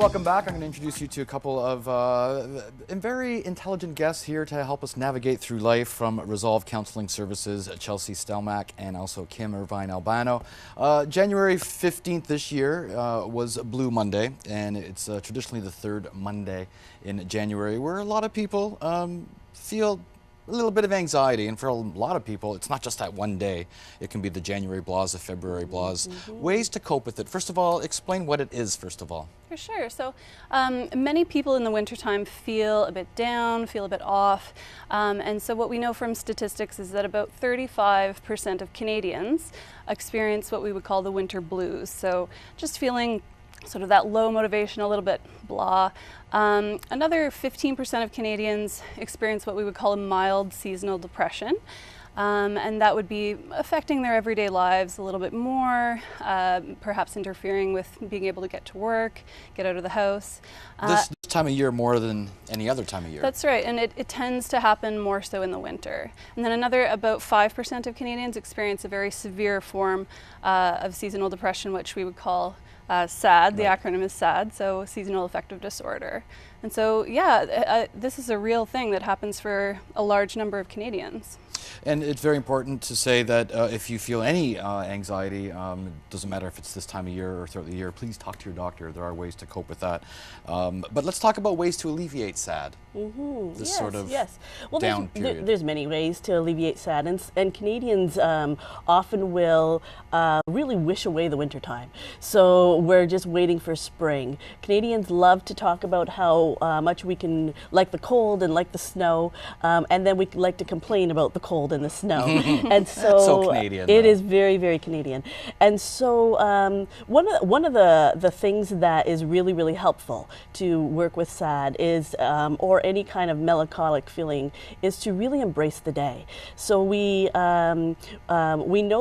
Welcome back. I'm going to introduce you to a couple of very intelligent guests here to help us navigate through life from Resolve Counselling Services, Chelsea Stelmack and also Kim Irvine Albano. January 15th this year was Blue Monday, and it's traditionally the third Monday in January, where a lot of people feel a little bit of anxiety, and for a lot of people, it's not just that one day. It can be the January blahs, the February blahs. Ways to cope with it. First of all, explain what it is, first of all. For sure. So many people in the wintertime feel a bit down, feel a bit off. And so what we know from statistics is that about 35% of Canadians experience what we would call the winter blues. So just feeling sort of that low motivation, a little bit blah. Another 15% of Canadians experience what we would call a mild seasonal depression. And that would be affecting their everyday lives a little bit more, perhaps interfering with being able to get to work, get out of the house. This time of year more than any other time of year. That's right, and it tends to happen more so in the winter. And then another about 5% of Canadians experience a very severe form of seasonal depression, which we would call SAD. The acronym is SAD, so seasonal affective disorder. And so, yeah, this is a real thing that happens for a large number of Canadians. And it's very important to say that if you feel any anxiety, doesn't matter if it's this time of year or throughout the year, please talk to your doctor. There are ways to cope with that. But let's talk about ways to alleviate SAD. This sort of well, down period. There's many ways to alleviate SAD, and Canadians often will really wish away the wintertime. So we're just waiting for spring. Canadians love to talk about how much we can like the cold and like the snow, and then we like to complain about the cold and the snow. And so Canadian, it is very, very Canadian. And so one of the things that is really, really helpful to work with SAD is, or any kind of melancholic feeling, is to really embrace the day. So we know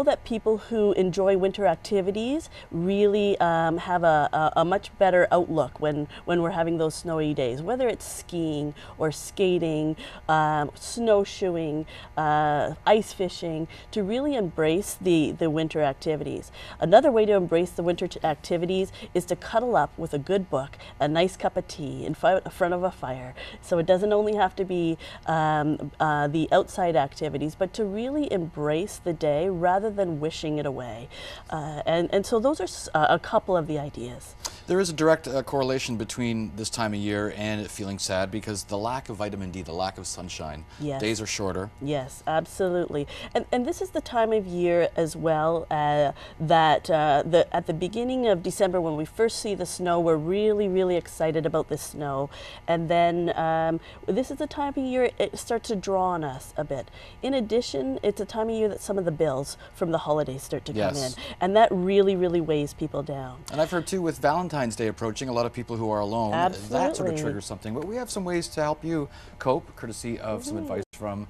that people who enjoy winter activities really have a much better outlook when we're having those snowy days, whether it's skiing or skating, snowshoeing, ice fishing, to really embrace the winter activities. Another way to embrace the winter activities is to cuddle up with a good book, a nice cup of tea in front of a fire. So it doesn't only have to be the outside activities, but to really embrace the day rather than wishing it away. And so those are a couple of the ideas. There is a direct correlation between this time of year and feeling sad, because the lack of vitamin D, the lack of sunshine, days are shorter. Yes, absolutely. And this is the time of year as well that at the beginning of December, when we first see the snow, we're really, really excited about the snow. And then this is the time of year it starts to draw on us a bit. In addition, it's a time of year that some of the bills from the holidays start to come in. And that really, really weighs people down. And I've heard too, with Valentine's Day approaching, a lot of people who are alone, that sort of triggers something. But we have some ways to help you cope, courtesy of some advice from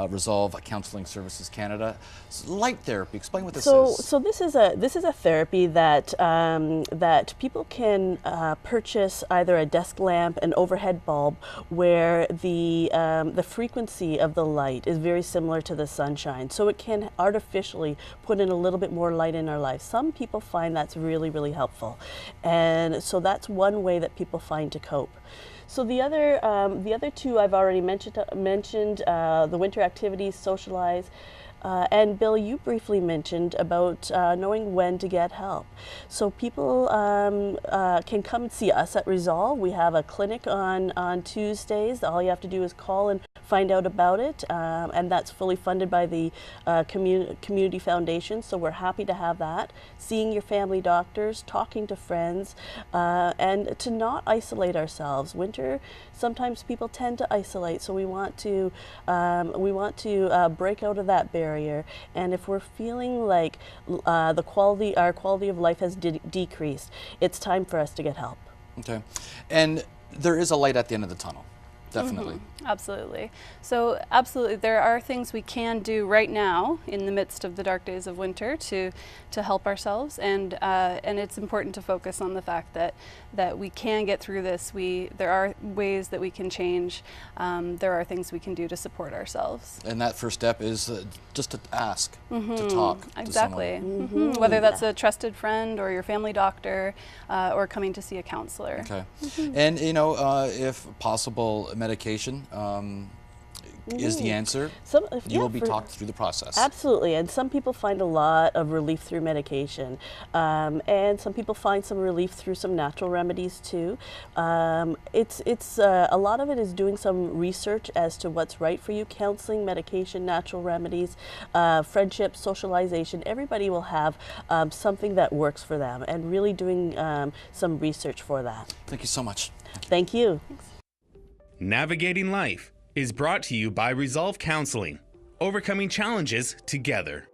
Resolve Counselling Services Canada. Light therapy. Explain what this is. So this is a therapy that that people can purchase either a desk lamp, an overhead bulb, where the frequency of the light is very similar to the sunshine. So it can artificially put in a little bit more light in our lives. Some people find that's really, really helpful, and so that's one way that people find to cope. So the other two I've already mentioned the winter activities, socialize. And Bill, you briefly mentioned about knowing when to get help. So people can come and see us at Resolve. We have a clinic on Tuesdays. All you have to do is call and find out about it, and that's fully funded by the Community Foundation, so we're happy to have that. Seeing your family doctors, talking to friends, and to not isolate ourselves. Winter, sometimes people tend to isolate, so we want to break out of that barrier. And if we're feeling like our quality of life has decreased, it's time for us to get help. Okay, and there is a light at the end of the tunnel. Definitely. Absolutely. So absolutely, there are things we can do right now in the midst of the dark days of winter to help ourselves, and it's important to focus on the fact that we can get through this. There are ways that we can change. There are things we can do to support ourselves. And that first step is just to ask, to talk Exactly. to someone. Whether that's a trusted friend or your family doctor, or coming to see a counselor. Okay. And you know, if possible, medication is the answer. You will be talked through the process. Absolutely, and some people find a lot of relief through medication, and some people find some relief through some natural remedies too. It's a lot of it is doing some research as to what's right for you. Counseling, medication, natural remedies, friendship, socialization. Everybody will have something that works for them, and really doing some research for that. Thank you so much. Thank you. Navigating Life is brought to you by Resolve Counseling, overcoming challenges together.